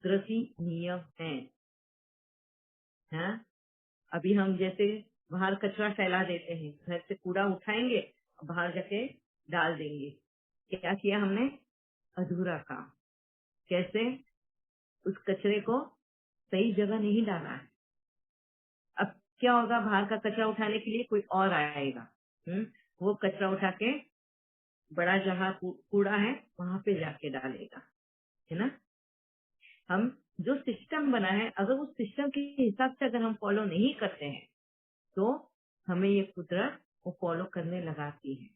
कुदरती नियम हैं। हाँ? अभी हम जैसे बाहर कचरा फैला देते हैं, घर से कूड़ा उठाएंगे और बाहर जाके डाल देंगे। क्या किया हमने? अधूरा काम। कैसे? उस कचरे को सही जगह नहीं डाला है। अब क्या होगा? बाहर का कचरा उठाने के लिए कोई और आएगा, वो कचरा उठा के बड़ा जहाँ कूड़ा है वहां पे जाके डालेगा, है ना। हम जो सिस्टम बना है, अगर उस सिस्टम के हिसाब से अगर हम फॉलो नहीं करते हैं तो हमें ये कुदरत वो फॉलो करने लगाती है।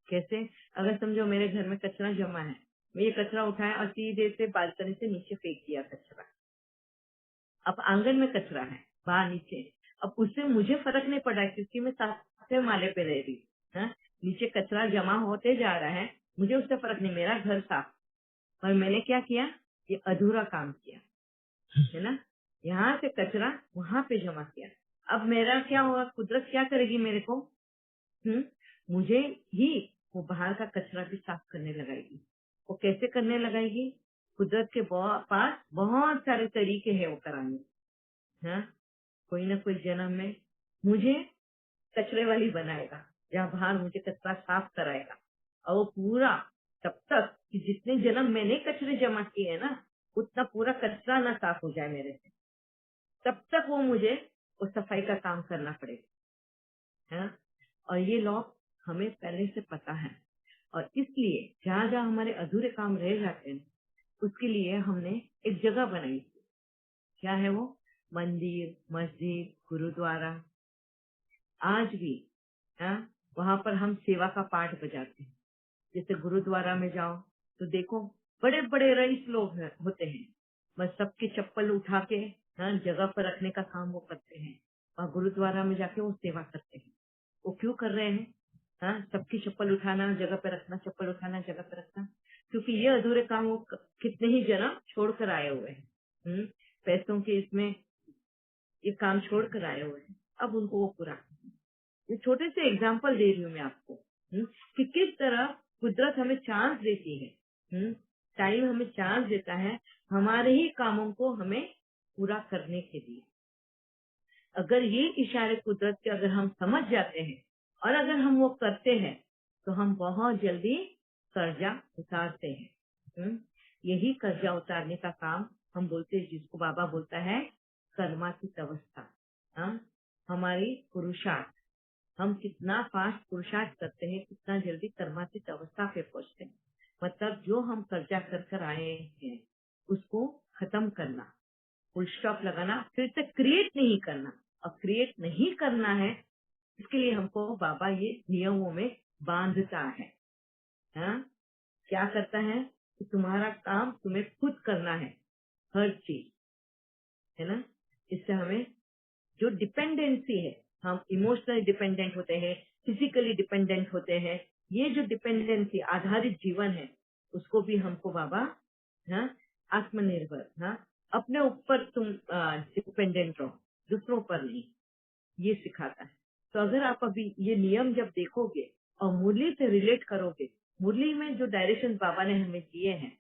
कैसे? अगर समझो मेरे घर में कचरा जमा है, मैं ये कचरा उठाया और सीधे से बालकनी से नीचे फेंक दिया कचरा। अब आंगन में कचरा है बाहर नीचे, अब उससे मुझे फर्क नहीं पड़ा क्योंकि मैं 7वें माले पे रह रही हूँ। नीचे कचरा जमा होते जा रहा है, मुझे उससे फर्क नहीं, मेरा घर साफ। और मैंने क्या किया? ये अधूरा काम किया, है ना। यहाँ से कचरा वहां पे जमा किया। अब मेरा क्या होगा? कुदरत क्या करेगी मेरे को? मुझे ही वो बाहर का कचरा भी साफ करने लगाएगी। वो कैसे करने लगाएगी? कुदरत के पास बहुत सारे तरीके हैं वो कराने। हाँ, कोई ना कोई जन्म में मुझे कचरे वाली बनाएगा, जहाँ बाहर मुझे कचरा साफ कराएगा। और वो पूरा तब तक कि जितने जन्म मैंने कचरे जमा किए हैं ना, उतना पूरा कचरा ना साफ हो जाए मेरे से, तब तक वो मुझे वो सफाई का काम करना पड़ेगा। है? और ये लॉ हमें पहले से पता है, और इसलिए जहाँ जहाँ हमारे अधूरे काम रह जाते हैं उसके लिए हमने एक जगह बनाई। क्या है वो? मंदिर, मस्जिद, गुरुद्वारा। आज भी वहाँ पर हम सेवा का पाठ बजाते हैं। जैसे गुरुद्वारा में जाओ तो देखो बड़े बड़े रईस लोग होते हैं, बस सबके चप्पल उठा के जगह पर रखने का काम वो करते हैं, और गुरुद्वारा में जाके वो सेवा करते हैं। वो क्यों कर रहे हैं? सबकी चप्पल उठाना, जगह पे रखना, चप्पल उठाना, जगह पे रखना, क्योंकि ये अधूरे काम वो कितने ही जन्म छोड़कर आए हुए हैं। पैसों के इसमें ये काम छोड़कर आए हुए हैं, अब उनको वो पूरा। ये छोटे से एग्जाम्पल दे रही हूँ मैं आपको, कि किस तरह कुदरत हमें चांस देती है। टाइम हमें चांस देता है हमारे ही कामों को हमें पूरा करने के लिए। अगर ये इशारे कुदरत के अगर हम समझ जाते हैं और अगर हम वो करते हैं तो हम बहुत जल्दी कर्जा उतारते हैं। यही कर्जा उतारने का काम हम बोलते हैं, जिसको बाबा बोलता है कर्मातीत अवस्था। हमारी पुरुषार्थ, हम कितना फास्ट पुरुषार्थ करते हैं, कितना जल्दी कर्मातीत अवस्था पे पहुंचते हैं। मतलब जो हम कर्जा कर आए हैं उसको खत्म करना, फुल स्टॉप लगाना, फिर से क्रिएट नहीं करना। और क्रिएट नहीं करना है, इसके लिए हमको बाबा ये नियमों में बांधता है। क्या करता है कि तुम्हारा काम तुम्हें खुद करना है, हर चीज, है ना। इससे हमें जो डिपेंडेंसी है, हम इमोशनली डिपेंडेंट होते हैं, फिजिकली डिपेंडेंट होते हैं, ये जो डिपेंडेंसी आधारित जीवन है उसको भी हमको बाबा आत्मनिर्भर, अपने ऊपर तुम डिपेंडेंट रहो, दूसरों पर नहीं, ये सिखाता है। तो अगर आप अभी ये नियम जब देखोगे और मुरली से रिलेट करोगे, मुरली में जो डायरेक्शन बाबा ने हमें दिए हैं,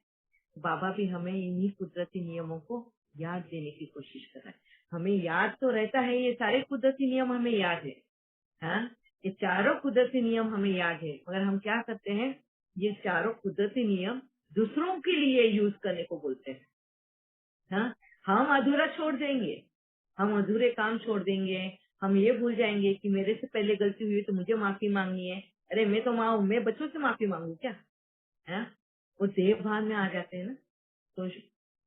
बाबा भी हमें इन्हीं कुदरती नियमों को याद देने की कोशिश कर रहा है। हमें याद तो रहता है, ये सारे कुदरती नियम हमें याद है, ये चारों कुदरती नियम हमें याद है, मगर हम क्या करते हैं, ये चारों कुदरती नियम दूसरों के लिए यूज करने को बोलते हैं। हम अधूरा छोड़ देंगे, हम अधूरे काम छोड़ देंगे, हम ये भूल जाएंगे कि मेरे से पहले गलती हुई तो मुझे माफी मांगनी है। अरे मैं तो माँ हूँ, मैं बच्चों से माफी मांगू क्या? वो देह भान में आ जाते हैं ना। तो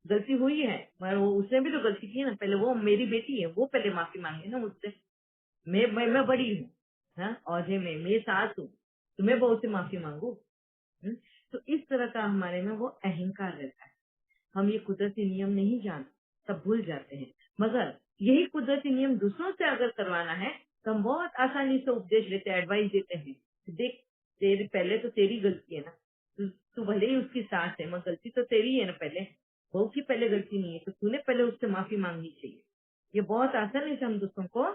गलती हुई है मगर वो उसने भी तो गलती की है ना, पहले वो मेरी बेटी है, वो पहले माफी मांगे ना मुझसे। मैं बड़ी हूँ, औहदे में मैं सास हूँ, तो मैं बहू से माफी मांगू। तो इस तरह का हमारे में वो अहंकार रहता है। हम ये कुदरती नियम नहीं जानते, सब भूल जाते हैं। मगर यही कुदरती नियम दूसरों से अगर करवाना है तो हम बहुत आसानी से उपदेश देते हैं, एडवाइस देते हैं। देख, तेरी पहले तो तेरी गलती है ना, तू भले ही उसकी सास है मगर गलती तो तेरी है ना, पहले बहू की पहले गलती नहीं है, तो तूने पहले उससे माफी मांगनी चाहिए। ये बहुत आसानी से हम दूसरों को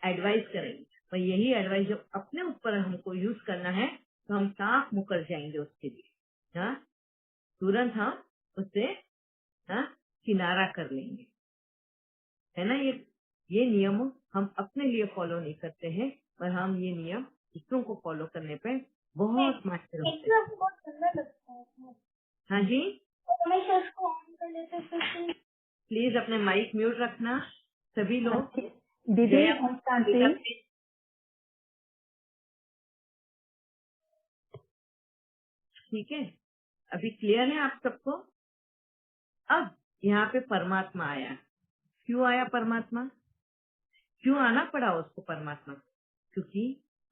एडवाइस करेंगे, पर यही एडवाइस जब अपने ऊपर हमको यूज करना है तो हम साफ मुकर जाएंगे उसके लिए। तुरंत हम उससे किनारा कर लेंगे, है ना। ये नियम हम अपने लिए फॉलो नहीं करते हैं, पर हम ये नियम दूसरों को फॉलो करने पे बहुत माहिर होते हैं। बहुत ठंडा लगता है। हाँ जी, हमेशा उसको ऑन कर लेते फिर प्लीज अपने माइक म्यूट रखना सभी लोग। दीदी जया शांति ठीक है, अभी क्लियर है आप सबको। अब यहाँ पे परमात्मा आया। क्यों आया परमात्मा? क्यों आना पड़ा उसको परमात्मा? क्योंकि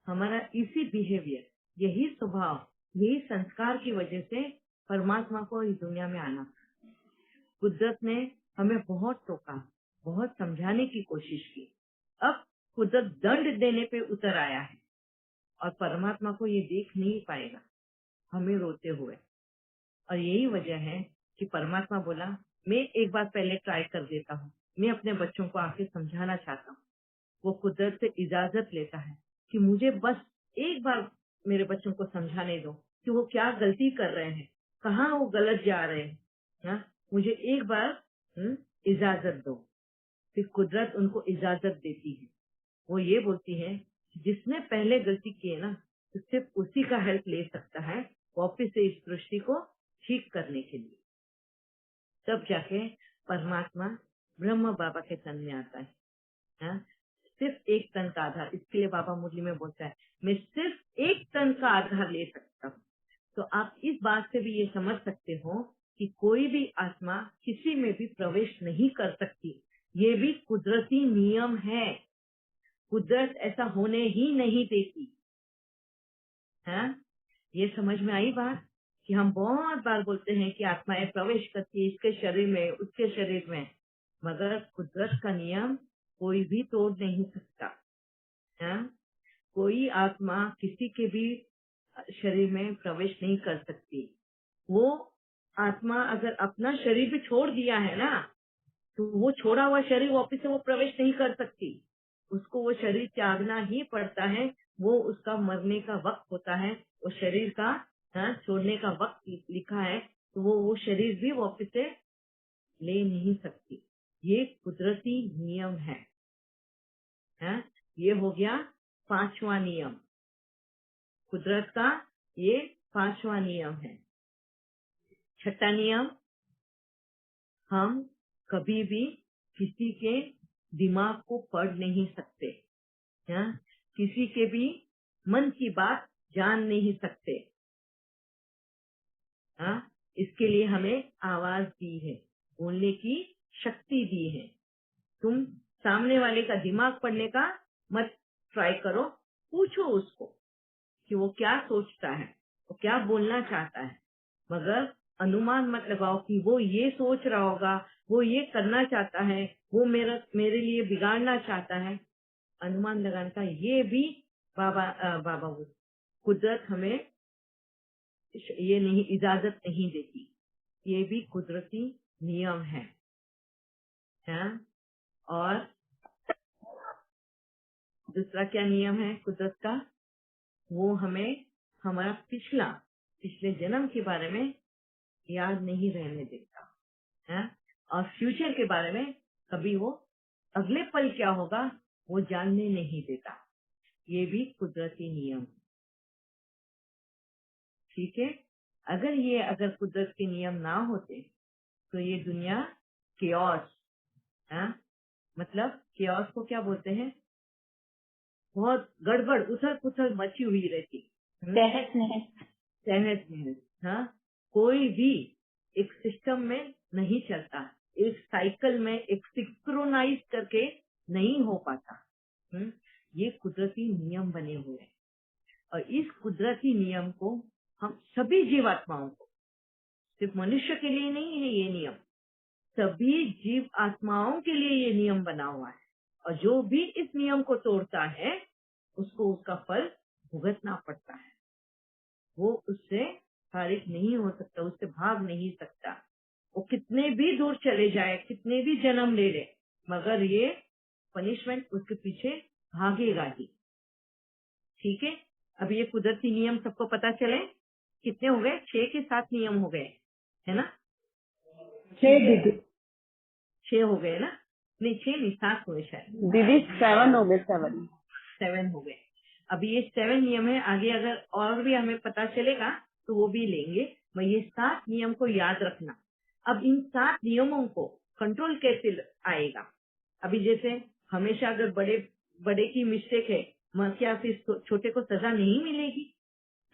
हमारा इसी बिहेवियर, यही स्वभाव, यही संस्कार की वजह से परमात्मा को इस दुनिया में आना। कुदरत ने हमें बहुत टोका, बहुत समझाने की कोशिश की। अब कुदरत दंड देने पे उतर आया है और परमात्मा को ये देख नहीं पाएगा हमें रोते हुए। और यही वजह है कि परमात्मा बोला, मैं एक बार पहले ट्राई कर देता हूँ, मैं अपने बच्चों को आके समझाना चाहता हूँ। वो कुदरत से इजाजत लेता है कि मुझे बस एक बार मेरे बच्चों को समझाने दो कि वो क्या गलती कर रहे हैं, कहाँ वो गलत जा रहे हैं, ना? मुझे एक बार इजाजत दो। फिर कुदरत उनको इजाजत देती है। वो ये बोलती है जिसने पहले गलती की है ना, तो सिर्फ उसी का हेल्प ले सकता है वापिस से इस सृष्टि को ठीक करने के लिए। तब जाके परमात्मा ब्रह्म बाबा के तन में आता है। हाँ? सिर्फ एक तन का आधार, इसके लिए बाबा मुरली में बोलता है, मैं सिर्फ एक तन का आधार ले सकता हूँ। तो आप इस बात से भी ये समझ सकते हो कि कोई भी आत्मा किसी में भी प्रवेश नहीं कर सकती। ये भी कुदरती नियम है। कुदरत ऐसा होने ही नहीं देती है। ये समझ में आई बात कि हम बहुत बार बोलते हैं कि आत्माएं प्रवेश करती है इसके शरीर में, उसके शरीर में, मगर कुदरत का नियम कोई भी तोड़ नहीं सकता है। कोई आत्मा किसी के भी शरीर में प्रवेश नहीं कर सकती। वो आत्मा अगर अपना शरीर भी छोड़ दिया है ना, तो वो छोड़ा हुआ शरीर वापस से वो प्रवेश नहीं कर सकती। उसको वो शरीर त्यागना ही पड़ता है। वो उसका मरने का वक्त होता है, वो शरीर का छोड़ने का वक्त लिखा है, तो वो शरीर भी वापस से ले नहीं सकती। ये कुदरती नियम है। ये हो गया 5वां नियम। कुदरत का ये 5वां नियम है। 6ठा नियम, हम कभी भी किसी के दिमाग को पढ़ नहीं सकते, किसी के भी मन की बात जान नहीं सकते। इसके लिए हमें आवाज दी है, बोलने की शक्ति दी है। तुम सामने वाले का दिमाग पढ़ने का मत ट्राई करो, पूछो उसको कि वो क्या सोचता है, वो क्या बोलना चाहता है, मगर अनुमान मत लगाओ कि वो ये सोच रहा होगा, वो ये करना चाहता है, वो मेरे लिए बिगाड़ना चाहता है। अनुमान लगाने का ये भी बाबा कुदरत हमें ये नहीं इजाजत नहीं देती। ये भी कुदरती नियम है। और दूसरा क्या नियम है कुदरत का? वो हमें हमारा पिछले जन्म के बारे में याद नहीं रहने देता है, और फ्यूचर के बारे में कभी वो अगले पल क्या होगा वो जानने नहीं देता। ये भी कुदरती नियम, ठीक है। अगर कुदरत के नियम ना होते तो ये दुनिया केओस, मतलब केओस को क्या बोलते हैं? बहुत गड़बड़ उथल पुथल मची हुई रहती, तहस तहस। कोई भी एक सिस्टम में नहीं चलता, एक साइकिल में एक सिंक्रोनाइज करके नहीं हो पाता। ये कुदरती नियम बने हुए हैं, और इस कुदरती नियम को हम सभी जीवात्माओं को, सिर्फ मनुष्य के लिए नहीं है ये नियम, सभी जीव आत्माओं के लिए ये नियम बना हुआ है। और जो भी इस नियम को तोड़ता है उसको उसका फल भुगतना पड़ता है। वो उससे खारिज नहीं हो सकता, उससे भाग नहीं सकता। वो कितने भी दूर चले जाए, कितने भी जन्म ले ले, मगर ये पनिशमेंट उसके पीछे भागेगा ही। ठीक है, अब ये कुदरती नियम सबको पता चले? कितने हो गए? 6 के 7 नियम हो गए, है ना? दीदी 6 हो गए ना, नहीं 6 नहीं 7 हुए शायद, दीदी 7 हो गए, 7 हो गए। अभी ये 7 नियम है, आगे अगर और भी हमें पता चलेगा तो वो भी लेंगे। मैं ये 7 नियम को याद रखना। अब इन 7 नियमों को कंट्रोल कैसे आएगा? अभी जैसे हमेशा अगर बड़े की मिस्टेक है, क्या फिर छोटे को सजा नहीं मिलेगी?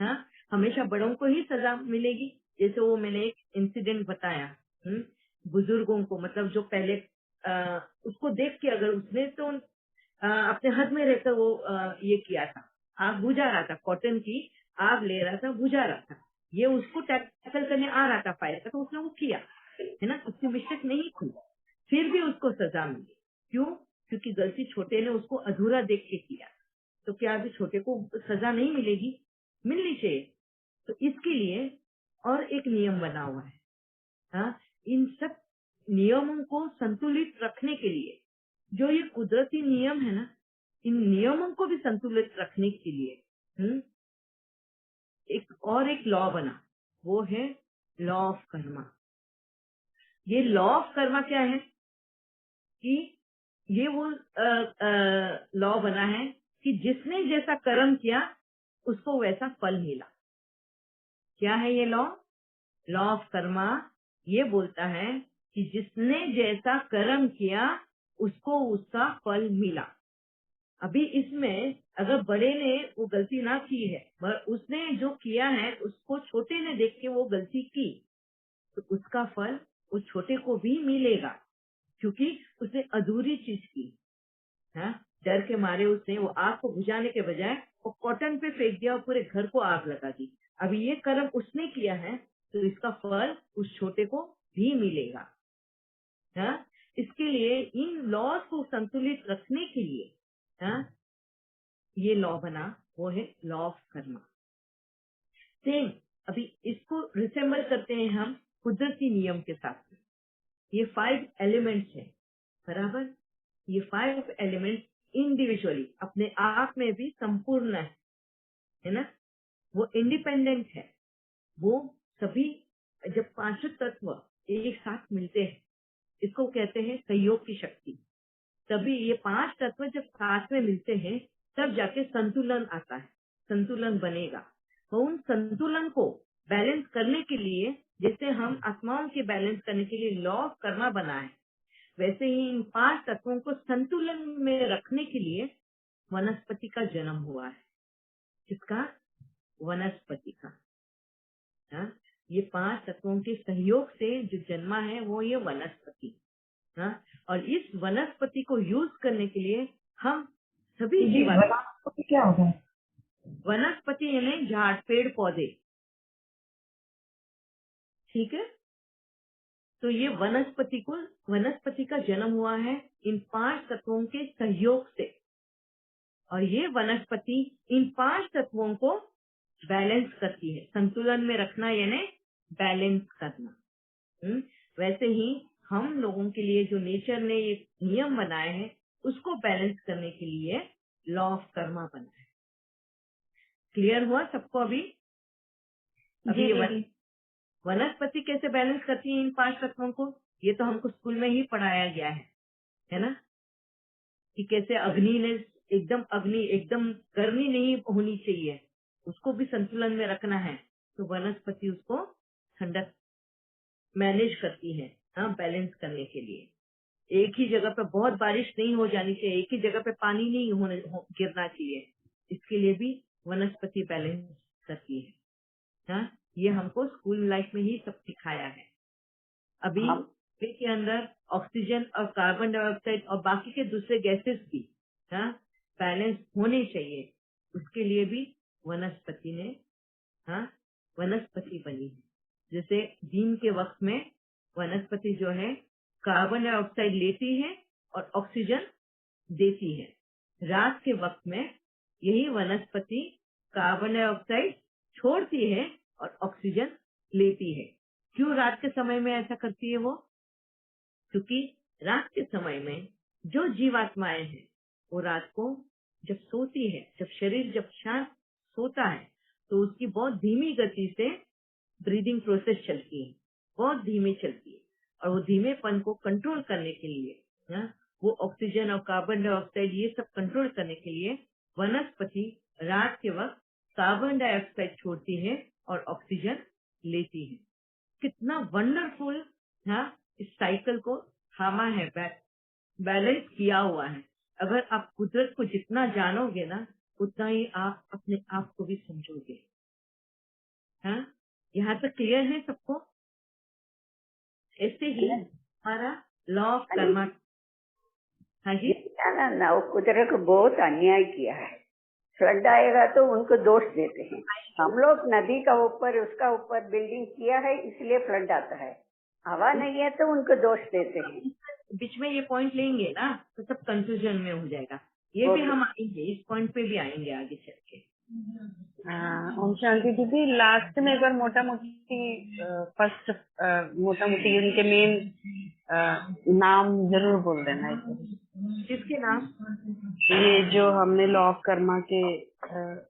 हाँ, हमेशा बड़ों को ही सजा मिलेगी। जैसे वो मैंने एक इंसिडेंट बताया, बुजुर्गों को, मतलब जो पहले उसको देख के अगर उसने तो अपने हाथ में रहकर वो ये किया था, आग बुझा रहा था, कॉटन की आग ले रहा था, बुझा रहा था, ये उसको टैकल करने आ रहा था फायर का, तो उसने वो किया है ना, उसकी मिस्टेक नहीं थी, फिर भी उसको सजा मिली। क्यों? क्योंकि गलती छोटे ने उसको अधूरा देख के किया। तो क्या अभी छोटे को सजा नहीं मिलेगी? मिलनी चाहिए। तो इसके लिए और एक नियम बना हुआ है। हाँ, इन सब नियमों को संतुलित रखने के लिए, जो ये कुदरती नियम है ना, इन नियमों को भी संतुलित रखने के लिए एक लॉ बना, वो है लॉ ऑफ कर्मा। ये लॉ ऑफ कर्मा क्या है कि ये वो लॉ बना है कि जिसने जैसा कर्म किया उसको वैसा फल मिला। क्या है ये लॉ? लॉ ऑफ कर्मा ये बोलता है कि जिसने जैसा कर्म किया उसको उसका फल मिला। अभी इसमें अगर बड़े ने वो गलती ना की है, पर उसने जो किया है उसको छोटे ने देख के वो गलती की, तो उसका फल उस छोटे को भी मिलेगा, क्योंकि उसने अधूरी चीज की। हाँ, डर के मारे उसने वो आग को बुझाने के बजाय वो कॉटन पे फेंक दिया और पूरे घर को आग लगा दी। अभी ये कर्म उसने किया है, तो इसका फल उस छोटे को भी मिलेगा। हाँ, इसके लिए इन लॉज को संतुलित रखने के लिए ये लॉ बना, वो है लॉ ऑफ कर्मा। सेम अभी इसको रिसेंबल करते हैं हम कुदरती नियम के साथ। ये 5 एलिमेंट्स है, बराबर। ये 5 एलिमेंट्स इंडिविजुअली अपने आप में भी संपूर्ण है ना, वो इंडिपेंडेंट है। वो सभी जब 5 तत्व एक साथ मिलते हैं, इसको कहते हैं सहयोग की शक्ति। तभी ये 5 तत्व जब साथ में मिलते हैं तब जाके संतुलन आता है, संतुलन बनेगा। तो उन संतुलन को बैलेंस करने के लिए, जैसे हम आत्माओं के बैलेंस करने के लिए लॉ ऑफ कर्मा बना है, वैसे ही इन 5 तत्वों को संतुलन में रखने के लिए वनस्पति का जन्म हुआ है। किसका? वनस्पति का। हाँ? ये 5 तत्वों के सहयोग से जो जन्मा है वो ये वनस्पति। हाँ? और इस वनस्पति को यूज करने के लिए हम सभी वनस्पति क्या होगा? वनस्पति यानी झाड़, पेड़, पौधे, ठीक है। तो ये वनस्पति का जन्म हुआ है इन 5 तत्वों के सहयोग से, और ये वनस्पति इन 5 तत्वों को बैलेंस करती है। संतुलन में रखना यानी बैलेंस करना। वैसे ही हम लोगों के लिए जो नेचर ने ये नियम बनाए हैं उसको बैलेंस करने के लिए लॉ ऑफ कर्मा बना है। क्लियर हुआ सबको? अभी ये वनस्पति कैसे बैलेंस करती है इन 5 तत्वों को, ये तो हमको स्कूल में ही पढ़ाया गया है ना, कि कैसे अग्नि एकदम गर्मी नहीं होनी चाहिए, उसको भी संतुलन में रखना है। तो वनस्पति उसको ठंडक मैनेज करती है, हाँ, बैलेंस करने के लिए। एक ही जगह पे बहुत बारिश नहीं हो जानी चाहिए, एक ही जगह पे पानी नहीं गिरना चाहिए, इसके लिए भी वनस्पति बैलेंस करती है। हाँ, ये हमको स्कूल लाइफ में ही सब सिखाया है। अभी पेट के अंदर ऑक्सीजन और कार्बन डाइऑक्साइड और बाकी के दूसरे गैसेस भी बैलेंस होने चाहिए, उसके लिए भी वनस्पति ने वनस्पति बनी है। जैसे दिन के वक्त में वनस्पति जो है कार्बन डाइऑक्साइड लेती है और ऑक्सीजन देती है, रात के वक्त में यही वनस्पति कार्बन डाइऑक्साइड छोड़ती है और ऑक्सीजन लेती है। क्यों रात के समय में ऐसा करती है वो? क्योंकि रात के समय में जो जीवात्माएं हैं वो रात को जब सोती है, जब शरीर जब शांत सोता है, तो उसकी बहुत धीमी गति से ब्रीदिंग प्रोसेस चलती है, बहुत धीमी चलती है, और वो धीमेपन को कंट्रोल करने के लिए, वो ऑक्सीजन और कार्बन डाइऑक्साइड ये सब कंट्रोल करने के लिए वनस्पति रात के वक्त कार्बन डाइऑक्साइड छोड़ती है और ऑक्सीजन लेती है। कितना वंडरफुल इस साइकिल को थामा है, बैलेंस किया हुआ है। अगर आप कुदरत को जितना जानोगे ना, उतना ही आप अपने आप को भी समझोगे। यहाँ तक क्लियर है सबको? ऐसे ही हमारा लॉ ऑफ कर्मा। हाँ जी, ना वो कुदरत को बहुत अन्याय किया है। फ्लड आएगा तो उनको दोष देते हैं। हम लोग नदी का ऊपर उसका ऊपर बिल्डिंग किया है इसलिए फ्लड आता है। हवा नहीं है तो उनको दोष देते हैं। बीच में ये पॉइंट लेंगे ना तो सब कंफ्यूजन में हो जाएगा। ये भी हम आएंगे, इस पॉइंट पे भी आएंगे आगे चल के। ओम शांति दीदी, लास्ट में एक बार मोटा मोटी फर्स्ट मोटा मोटी उनके मेन नाम जरूर बोल देना। किसके नाम? ये जो हमने लॉ ऑफ कर्मा के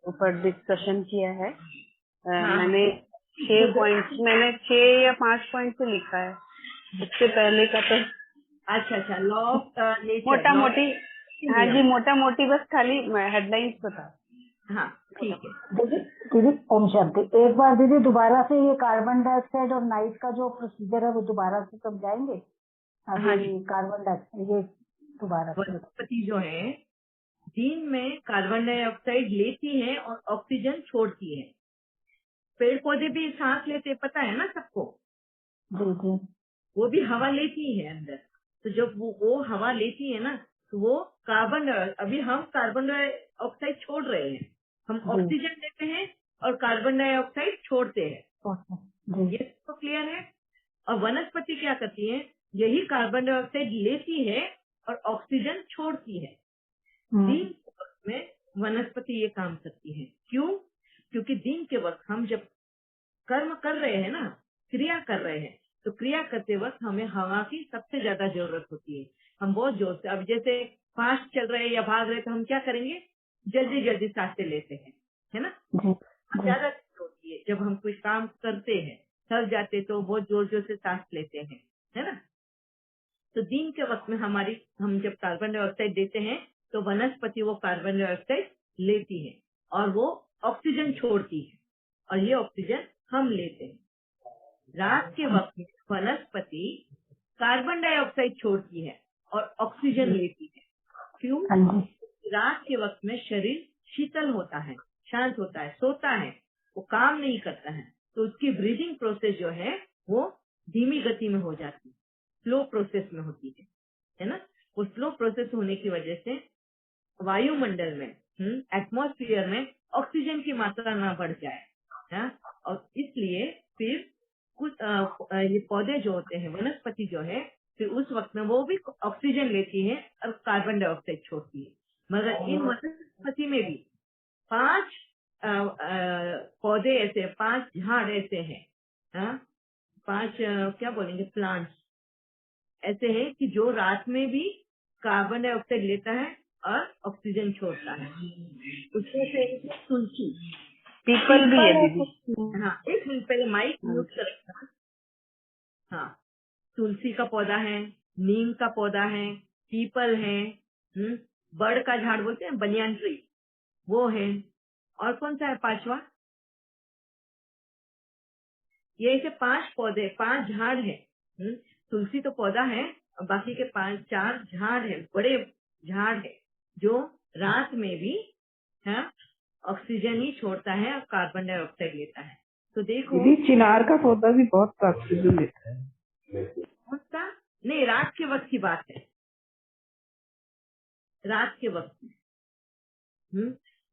ऊपर डिस्कशन किया है, मैंने 6 पॉइंट्स, मैंने 6 या 5 पॉइंट से लिखा है। इससे पहले का तो अच्छा लॉ ऑफ नेचर मोटा मोटी, हाँ जी मोटा मोटी बस खाली हेडलाइंस बता। हाँ ठीक है दीदी ओम शांति। एक बार दीदी दोबारा से ये कार्बन डाइऑक्साइड और नाइट का जो प्रोसीजर है वो दोबारा से समझाएंगे? हाँ जी। कार्बन डाइऑक्साइड ये दोबारा से। वनस्पति जो है दिन में कार्बन डाइऑक्साइड लेती है और ऑक्सीजन छोड़ती है। पेड़ पौधे भी सांस लेते, पता है ना सबको? जी जी। वो भी हवा लेती है अंदर। तो जब वो हवा लेती है ना तो वो अभी हम कार्बन डाइऑक्साइड छोड़ रहे हैं, हम ऑक्सीजन लेते हैं और कार्बन डाइऑक्साइड छोड़ते हैं। ये तो क्लियर है? और वनस्पति क्या करती है? यही कार्बन डाइऑक्साइड लेती है और ऑक्सीजन छोड़ती है। दिन के वक्त में वनस्पति ये काम करती है। क्यों? क्योंकि दिन के वक्त हम जब कर्म कर रहे हैं ना, क्रिया कर रहे हैं, तो क्रिया करते वक्त हमें हवा की सबसे ज्यादा जरूरत होती है। हम बहुत जोर से, अब जैसे फास्ट चल रहे हैं या भाग रहे हैं तो हम क्या करेंगे? जल्दी जल्दी सांसें लेते हैं, है ना? ज्यादा होती है जब हम कोई काम करते हैं, थक जाते तो बहुत जोर जोर से सांस लेते हैं, है ना? तो दिन के वक्त में हम जब कार्बन डाइऑक्साइड देते हैं तो वनस्पति वो कार्बन डाइऑक्साइड लेती है और वो ऑक्सीजन छोड़ती है और ये ऑक्सीजन हम लेते हैं। रात के वक्त में वनस्पति कार्बन डाइऑक्साइड छोड़ती है और ऑक्सीजन लेती है। क्यों? रात के वक्त में शरीर शीतल होता है, शांत होता है, सोता है, वो काम नहीं करता है, तो उसकी ब्रीदिंग प्रोसेस जो है वो धीमी गति में हो जाती है, स्लो प्रोसेस में होती है ना? वो स्लो प्रोसेस होने की वजह से वायुमंडल में, एटमॉस्फेयर में ऑक्सीजन की मात्रा ना बढ़ जाए, है? और इसलिए फिर कुछ ये पौधे जो होते हैं, वनस्पति जो है, फिर उस वक्त में वो भी ऑक्सीजन लेती है और कार्बन डाइऑक्साइड छोड़ती है। मगर इन वनस्पति में भी 5 पौधे ऐसे, 5 झाड़ ऐसे हैं, 5 क्या बोलेंगे, प्लांट्स ऐसे हैं कि जो रात में भी कार्बन डाइऑक्साइड लेता है और ऑक्सीजन छोड़ता है। उसमें से एक तुलसी, पीपल भी है दीदी। हाँ, एक मिनट पहले माइक म्यूट करेगा। हाँ, तुलसी का पौधा है, नीम का पौधा है, पीपल है, बड़ का झाड़ बोलते हैं, बनियान ट्री, वो है। और कौन सा है 5वां? ये ऐसे 5 पौधे, 5 झाड़ है। तुलसी तो पौधा है और बाकी के 4 झाड़ है, बड़े झाड़ है, जो रात में भी ऑक्सीजन ही छोड़ता है और कार्बन डाइऑक्साइड लेता है। तो देखो, चिनार का पौधा भी बहुत ऑक्सीजन लेता है। उसका नहीं, रात के वक्त की बात है, रात के वक्त में।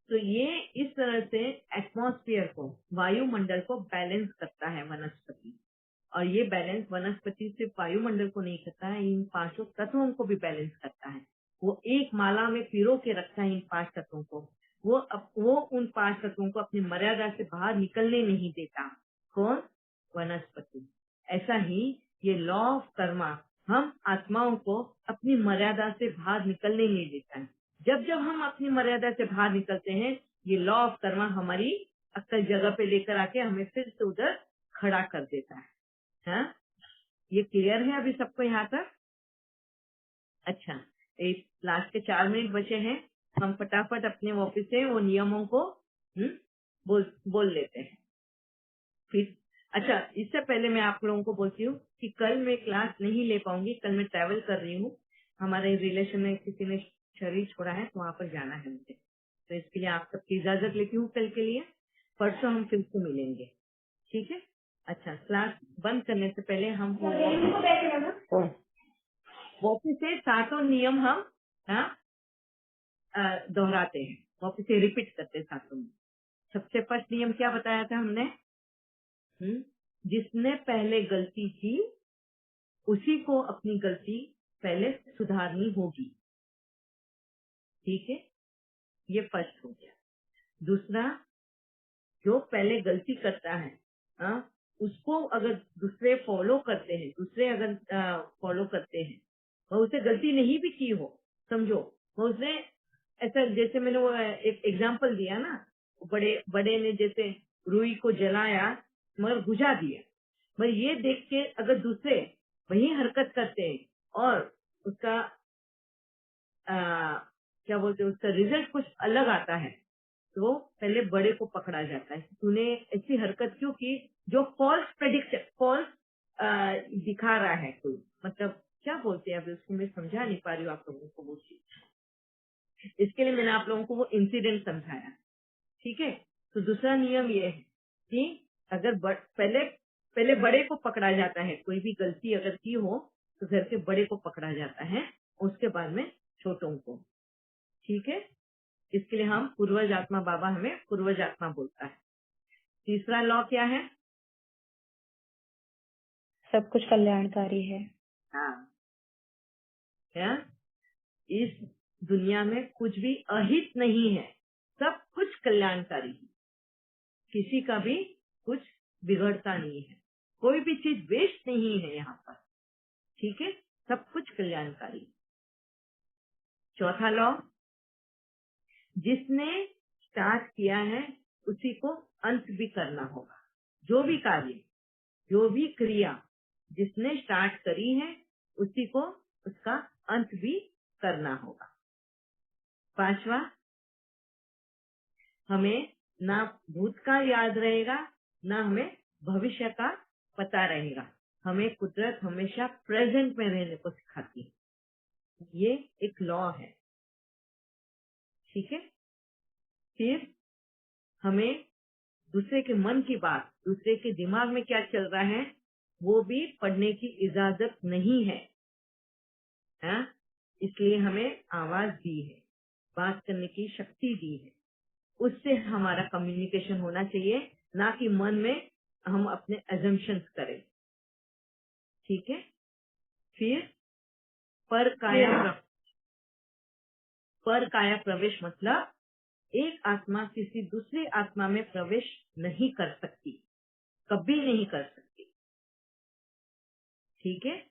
तो ये इस तरह से एटमॉस्फेयर को, वायुमंडल को बैलेंस करता है वनस्पति। और ये बैलेंस वनस्पति सिर्फ वायुमंडल को नहीं करता है, इन 5 तत्वों को भी बैलेंस करता है। वो एक माला में पिरो के रखता है इन 5 तत्वों को। वो उन 5 तत्वों को अपनी मर्यादा से बाहर निकलने नहीं देता। कौन? वनस्पति। ऐसा ही ये लॉ ऑफ कर्मा हम आत्माओं को अपनी मर्यादा से बाहर निकलने नहीं देता है। जब जब हम अपनी मर्यादा से बाहर निकलते हैं, ये लॉ ऑफ कर्मा हमारी अक्ल जगह पे लेकर आके हमें फिर से उधर खड़ा कर देता है। ये क्लियर है अभी सबको यहाँ तक? अच्छा, एक लास्ट के 4 मिनट बचे हैं, हम फटाफट अपने ऑफिस से वो नियमों को बोल लेते हैं। फिर अच्छा, इससे पहले मैं आप लोगों को बोलती हूँ कि कल मैं क्लास नहीं ले पाऊंगी, कल मैं ट्रैवल कर रही हूँ, हमारे रिलेशन में किसी ने शरीर छोड़ा है तो वहाँ पर जाना है मुझे, तो इसके लिए आप सबकी इजाजत लेती हूँ कल के लिए। परसों हम फिर से मिलेंगे, ठीक है? अच्छा, क्लास बंद करने से पहले हम वापिस से 7 नियम हम दोहराते हैं, वापिस से रिपीट करते हैं 7 नियम। सबसे फर्स्ट नियम क्या बताया था हमने? जिसने पहले गलती की उसी को अपनी गलती पहले सुधारनी होगी, ठीक है? ये फर्स्ट हो गया। दूसरा, जो पहले गलती करता है उसको अगर दूसरे फॉलो करते हैं, और उसे गलती नहीं भी की हो, समझो वो उसने ऐसा, जैसे मैंने वो एक एग्जांपल दिया ना, बड़े ने जैसे रुई को जलाया मगर बुझा दिया, मगर ये देख के अगर दूसरे वही हरकत करते हैं और उसका क्या बोलते हैं, उसका रिजल्ट कुछ अलग आता है, तो पहले बड़े को पकड़ा जाता है। तूने ऐसी हरकत क्यों की जो फॉल्स दिखा रहा है कोई, मतलब क्या बोलते हैं अभी उसको मैं समझा नहीं पा रही हूँ आप लोगों को वो चीज, इसके लिए मैंने आप लोगों को वो इंसिडेंट समझाया, ठीक है? तो दूसरा नियम ये है कि अगर पहले बड़े को पकड़ा जाता है, कोई भी गलती अगर की हो तो घर के बड़े को पकड़ा जाता है, उसके बाद में छोटों को, ठीक है? इसके लिए हम पूर्वज आत्मा, बाबा हमें पूर्वज आत्मा बोलता है। तीसरा लॉ क्या है? सब कुछ कल्याणकारी है। हाँ, क्या? इस दुनिया में कुछ भी अहित नहीं है, सब कुछ कल्याणकारी है, किसी का भी कुछ बिगड़ता नहीं है, कोई भी चीज वेस्ट नहीं है यहाँ पर, ठीक है? सब कुछ कल्याणकारी। चौथा लॉ, जिसने स्टार्ट किया है उसी को अंत भी करना होगा। जो भी कार्य, जो भी क्रिया जिसने स्टार्ट करी है उसी को उसका अंत भी करना होगा। पांचवा, हमें ना भूतकाल याद रहेगा ना हमें भविष्य का पता रहेगा, हमें कुदरत हमेशा प्रेजेंट में रहने को सिखाती है, ये एक लॉ है, ठीक है? फिर हमें दूसरे के मन की बात, दूसरे के दिमाग में क्या चल रहा है वो भी पढ़ने की इजाजत नहीं है, इसलिए हमें आवाज दी है, बात करने की शक्ति दी है, उससे हमारा कम्युनिकेशन होना चाहिए, ना कि मन में हम अपने एजम्पशंस करें, ठीक है? फिर पर काया प्रवेश मतलब एक आत्मा किसी दूसरी आत्मा में प्रवेश नहीं कर सकती, कभी नहीं कर सकती, ठीक है?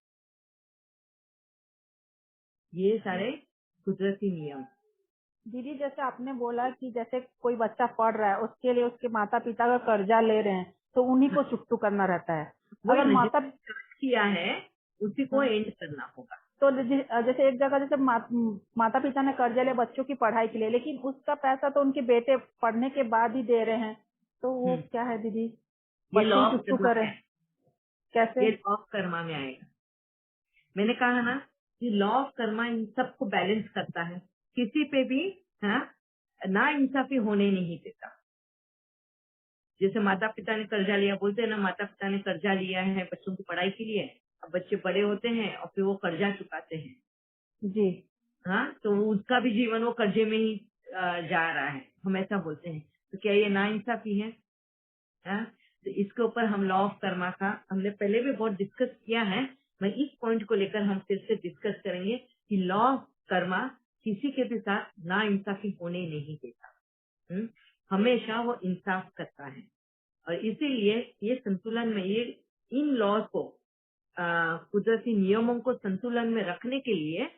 ये सारे कुदरती नियम। दीदी, जैसे आपने बोला कि जैसे कोई बच्चा पढ़ रहा है उसके लिए उसके माता पिता का कर्जा ले रहे हैं तो उन्हीं को चुकतू करना रहता है। अगर माता किया है उसी को एंड करना होगा। तो जैसे एक जगह जैसे माता पिता ने कर्जा लिया बच्चों की पढ़ाई के लिए, लेकिन उसका पैसा तो उनके बेटे पढ़ने के बाद ही दे रहे हैं, तो वो क्या है दीदी? ये लॉ ऑफ चुकतू करे कैसे? ये लॉ ऑफ कर्मा में आएगा। मैंने कहा ना कि लॉ ऑफ कर्मा इन सबको बैलेंस करता है, किसी पे भी ना इंसाफी होने नहीं देता। जैसे माता पिता ने कर्जा लिया, बोलते हैं ना माता पिता ने कर्जा लिया है बच्चों की पढ़ाई के लिए, अब बच्चे बड़े होते हैं और फिर वो कर्जा चुकाते हैं जी। तो उसका भी जीवन वो कर्जे में ही जा रहा है, हम ऐसा बोलते हैं। तो क्या ये ना इंसाफी है? तो इसके ऊपर हम लॉ ऑफ कर्मा का हमने पहले भी बहुत डिस्कस किया है, मैं इस पॉइंट को लेकर हम फिर से डिस्कस करेंगे कि लॉ ऑफ कर्मा किसी के भी साथ ना इंसाफी होने नहीं देता, हमेशा वो इंसाफ करता है, और इसीलिए ये संतुलन में, ये इन लॉज को कुदरती नियमों को संतुलन में रखने के लिए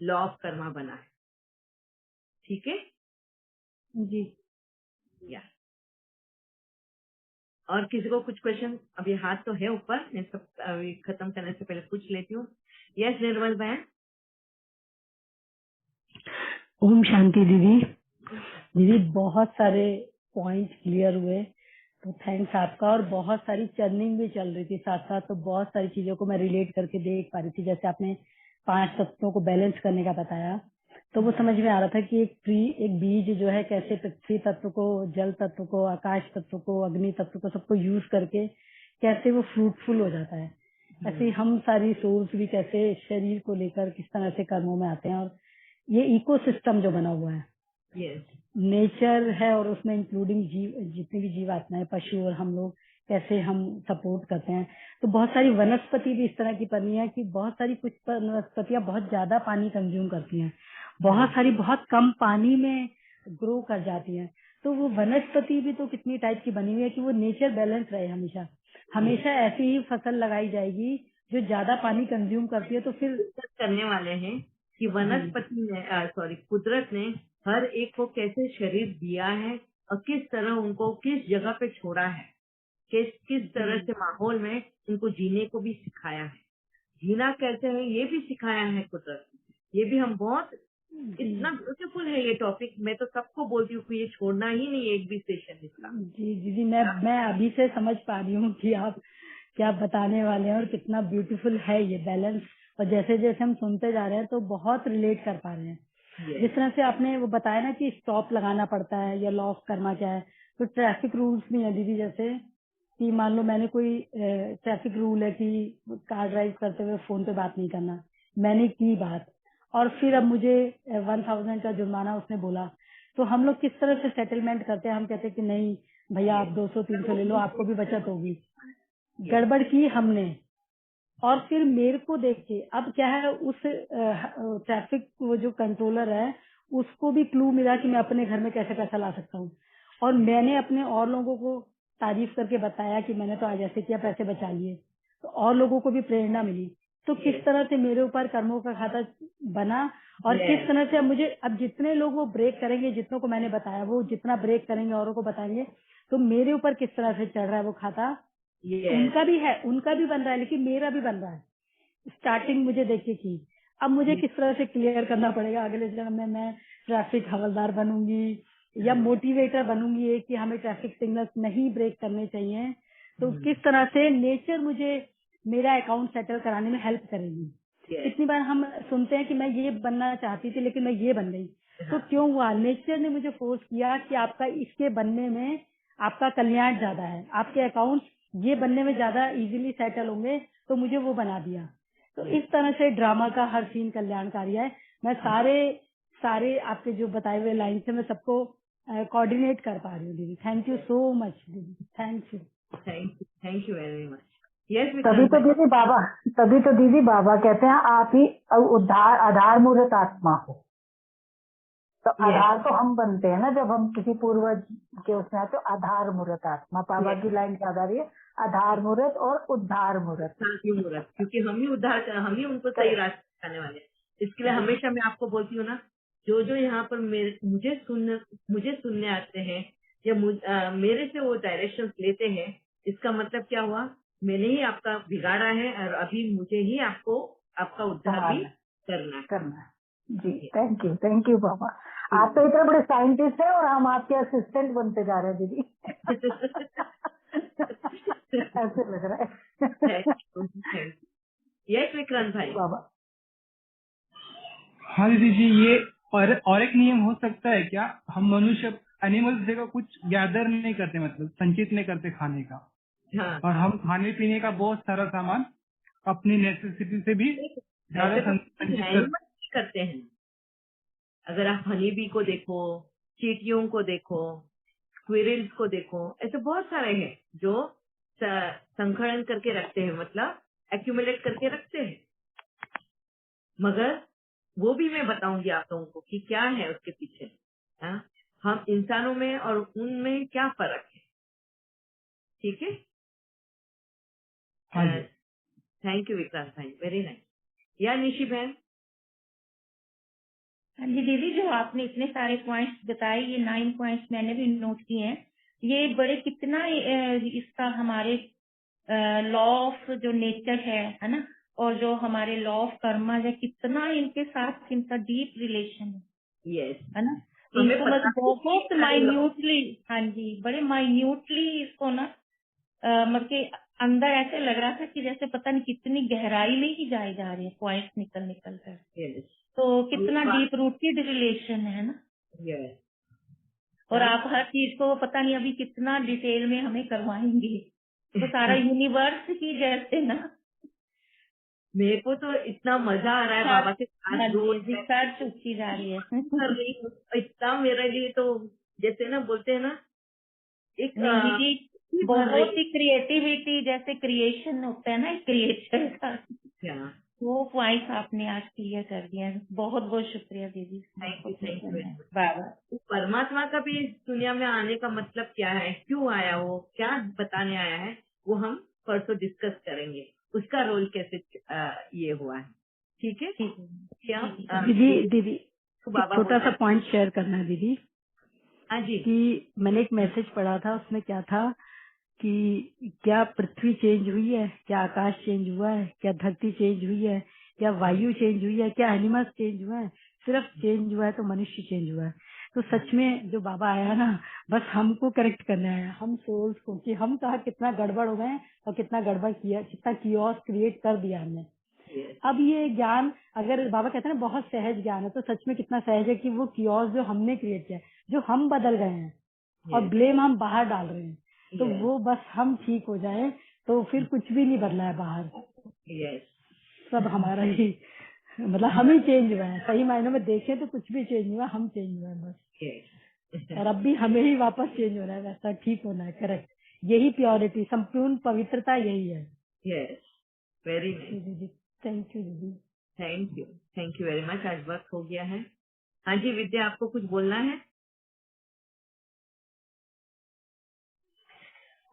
लॉ ऑफ कर्मा बना है, ठीक है जी। या और किसी को कुछ क्वेश्चन? अभी हाथ तो है ऊपर, मैं सब अभी खत्म करने से पहले पूछ लेती हूँ। यस निर्मल बहन। ओम शांति दीदी। दीदी बहुत सारे पॉइंट क्लियर हुए, तो थैंक्स आपका। और बहुत सारी चर्निंग भी चल रही थी साथ साथ, तो बहुत सारी चीजों को मैं रिलेट करके देख पा रही थी। जैसे आपने 5 तत्वों को बैलेंस करने का बताया, तो वो समझ में आ रहा था कि एक बीज जो है कैसे पृथ्वी तत्व को, जल तत्व को, आकाश तत्व को, अग्नि तत्व को, सबको यूज करके कैसे वो फ्रूटफुल हो जाता है। ऐसे ही हम सारी सोर्स भी कैसे शरीर को लेकर किस तरह से कर्मों में आते हैं। और ये इकोसिस्टम जो बना हुआ है, यस, नेचर है, और उसमें इंक्लूडिंग जीव, जितनी भी जीवात्माएं, पशु और हम लोग कैसे हम सपोर्ट करते हैं। तो बहुत सारी वनस्पति भी इस तरह की बनी है कि बहुत सारी कुछ वनस्पतियां बहुत ज्यादा पानी कंज्यूम करती हैं, बहुत सारी बहुत कम पानी में ग्रो कर जाती हैं। तो वो वनस्पति भी तो कितनी टाइप की बनी हुई है कि वो नेचर बैलेंस रहे हमेशा। हमेशा ऐसी ही फसल लगाई जाएगी जो ज्यादा पानी कंज्यूम करती है, तो फिर करने वाले हैं कि वनस्पति ने, सॉरी, कुदरत ने हर एक को कैसे शरीर दिया है और किस तरह उनको किस जगह पे छोड़ा है, किस तरह से माहौल में उनको जीने को भी सिखाया है। जीना कैसे है ये भी सिखाया है कुदरत ने। ये भी हम बहुत, इतना ब्यूटीफुल है ये टॉपिक। मैं तो सबको बोलती हूँ कि ये छोड़ना ही नहीं है एक भी सेशन इसका। जी दीदी, मैं अभी से समझ पा रही हूँ कि आप क्या बताने वाले हैं और कितना ब्यूटीफुल है ये बैलेंस। और जैसे जैसे हम सुनते जा रहे हैं तो बहुत रिलेट कर पा रहे हैं। जिस तरह से आपने वो बताया ना कि स्टॉप लगाना पड़ता है या लॉक करना क्या है, तो ट्रैफिक रूल्स भी है दीदी। जैसे कि मान लो मैंने कोई ट्रैफिक रूल है कि कार ड्राइव करते हुए फोन पे बात नहीं करना, मैंने की बात, और फिर अब मुझे 1000 का जुर्माना उसने बोला, तो हम लोग किस तरह से सेटलमेंट करते हैं? हम कहते हैं कि नहीं भैया आप 200-300 ले लो, आपको भी बचत होगी। गड़बड़ की हमने, और फिर मेरे को देख के अब क्या है, उस ट्रैफिक वो जो कंट्रोलर है उसको भी क्लू मिला कि मैं अपने घर में कैसे पैसा ला सकता हूँ। और मैंने अपने और लोगों को तारीफ करके बताया कि मैंने तो आज ऐसे किया, पैसे बचा लिए, तो और लोगों को भी प्रेरणा मिली। तो किस तरह से मेरे ऊपर कर्मों का खाता बना, और किस तरह से अब जितने लोग वो ब्रेक करेंगे, जितनों को मैंने बताया वो जितना ब्रेक करेंगे औरों को बताएंगे, तो मेरे ऊपर किस तरह से चढ़ रहा है वो खाता। उनका भी है, उनका भी बन रहा है, लेकिन मेरा भी बन रहा है। स्टार्टिंग मुझे देखिए की, अब मुझे किस तरह से क्लियर करना पड़ेगा अगले जन्म में। मैं ट्रैफिक हवलदार बनूंगी या मोटिवेटर बनूंगी कि हमें ट्रैफिक सिग्नल्स नहीं ब्रेक करने चाहिए। तो किस तरह से नेचर मुझे मेरा अकाउंट सेटल कराने में हेल्प करेगी। कितनी बार हम सुनते हैं कि मैं ये बनना चाहती थी लेकिन मैं ये बन गई, तो क्यों हुआ? नेचर ने मुझे फोर्स किया कि आपका इसके बनने में आपका कल्याण ज्यादा है, आपके अकाउंट ये बनने में ज्यादा इजीली सेटल होंगे, तो मुझे वो बना दिया। तो इस तरह से ड्रामा का हर सीन कल्याणकारी है। मैं सारे आपके जो बताए हुए लाइन से मैं सबको कोऑर्डिनेट कर पा रही हूँ दीदी। थैंक यू सो मच दीदी, thank you. Thank you very much. Yes, तभी तो दीदी बाबा कहते हैं आप ही उद्धार आधार मूर्त आत्मा हो। तो आधार तो हम बनते हैं ना जब हम किसी पूर्वज के उसमें आते, तो आधार मूर्त आत्मा। बाबा की लाइन याद आ रही है, आधार मूर्त और उद्धार मूर्त। क्योंकि हम ही उनको सही रास्ते दिखाने वाले हैं। इसके लिए हमेशा मैं आपको बोलती हूँ ना, जो यहाँ पर मुझे सुनने आते हैं या मेरे से वो डायरेक्शंस लेते हैं, इसका मतलब क्या हुआ? मैंने ही आपका बिगाड़ा है और अभी मुझे ही आपका उद्धार भी करना है। जी थैंक यू बाबा। आप तो इतने बड़े साइंटिस्ट हैं और हम आपके असिस्टेंट बनते जा रहे हैं दीदी। ऐसे लग रहा है। यस विक्रांत भाई। बाबा हाँ दीदी जी, ये और एक नियम हो सकता है क्या? हम मनुष्य एनिमल्स जगह कुछ गैदर नहीं करते, मतलब संचित नहीं करते खाने का। हाँ। और हम खाने पीने का बहुत सारा सामान अपनी नेसेसिटी से भी ज्यादा संचित करते हैं। अगर आप हनी बी को देखो, चींटियों को देखो, स्क्विरल्स को देखो, ऐसे बहुत सारे हैं जो संकलन करके रखते हैं, मतलब एक्यूमुलेट करके रखते हैं। मगर वो भी मैं बताऊंगी आप लोगों को कि क्या है उसके पीछे। हम इंसानों में और उनमें क्या फर्क है। ठीक है। थैंक यू विक्रांत भाई, वेरी नाइस। या निशी बहन। हाँ जी दीदी, जो आपने इतने सारे पॉइंट्स बताए, ये 9 पॉइंट्स मैंने भी नोट किए हैं। ये बड़े कितना इसका हमारे लॉ ऑफ जो नेचर है ना, और जो हमारे लॉ ऑफ कर्मा है, कितना इनके साथ इनका डीप रिलेशन है है ना। इनको बस बहुत माइन्यूटली, हाँ जी, बड़े माइन्यूटली इसको ना मतलब के अंदर ऐसे लग रहा था कि जैसे पता नहीं कितनी गहराई में ही जाए जा रही है पॉइंट्स निकल कर। तो कितना डीप रूटेड रिलेशन है ना। और आप हर चीज को पता नहीं अभी कितना डिटेल में हमें करवाएंगे, तो सारा यूनिवर्स ही जैसे ना। मेरे को तो इतना मजा आ रहा है बाबा के साथ रोज रिसर्च चुकी जा रही है इतना मेरे लिए तो जैसे ना बोलते हैं ना एक बहुत ही क्रिएटिविटी, जैसे क्रिएशन होता है ना क्रिएटर का, वो पॉइंट आपने आज क्लियर कर दिया। बहुत बहुत शुक्रिया दीदी। थैंक यू बाबा। परमात्मा का भी इस दुनिया में आने का मतलब क्या है, क्यों आया, वो क्या बताने आया है, वो हम परसों डिस्कस करेंगे। उसका रोल कैसे ये हुआ है। ठीक है दीदी छोटा सा पॉइंट शेयर करना है दीदी। हाँ जी। कि मैंने एक मैसेज पढ़ा था, उसमें क्या था कि क्या पृथ्वी चेंज हुई है, क्या आकाश चेंज हुआ है, क्या धरती चेंज हुई है, क्या वायु चेंज हुई है, क्या एनिमल्स चेंज हुआ है, सिर्फ चेंज हुआ है तो मनुष्य चेंज हुआ है। तो सच में जो बाबा आया ना, बस हमको करेक्ट करने आया, हम सोल्स को, कि हम कहा कितना गड़बड़ हो गए और कितना गड़बड़ किया, कितना कियोस क्रिएट कर दिया हमने। अब ये ज्ञान, अगर बाबा कहते हैं ना बहुत सहज ज्ञान है, तो सच में कितना सहज है कि वो कियोस जो हमने क्रिएट किया, जो हम बदल गए हैं और ब्लेम हम बाहर डाल रहे हैं, तो वो बस हम ठीक हो जाए तो फिर कुछ भी नहीं बदला है बाहर। सब हमारा ही, मतलब हम ही चेंज हुए हैं। सही मायनों में देखें तो कुछ भी चेंज हुआ, हम चेंज हुए हैं बस। और अब भी हमें ही वापस चेंज होना है, वैसा ठीक होना है। करेक्ट, यही प्योरिटी, संपूर्ण पवित्रता यही है। वेरी नाइस दीदी। थैंक यू दीदी। Thank you very much. आज वक्त हो गया है। हाँ जी विद्या, आपको कुछ बोलना है?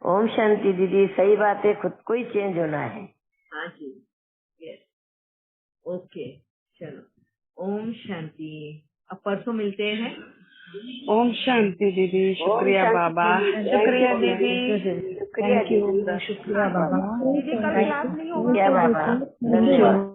ओम शांति दीदी, सही बात है, खुद को ही चेंज होना है। हाँ जी, यस, ओके, चलो ओम शांति। अब परसों मिलते हैं। ओम शांति दीदी, शुक्रिया बाबा, शुक्रिया दीदी, शुक्रिया दीदी, शुक्रिया बाबा। दीदी कल क्लास नहीं होगा क्या बाबा, धन्यवाद।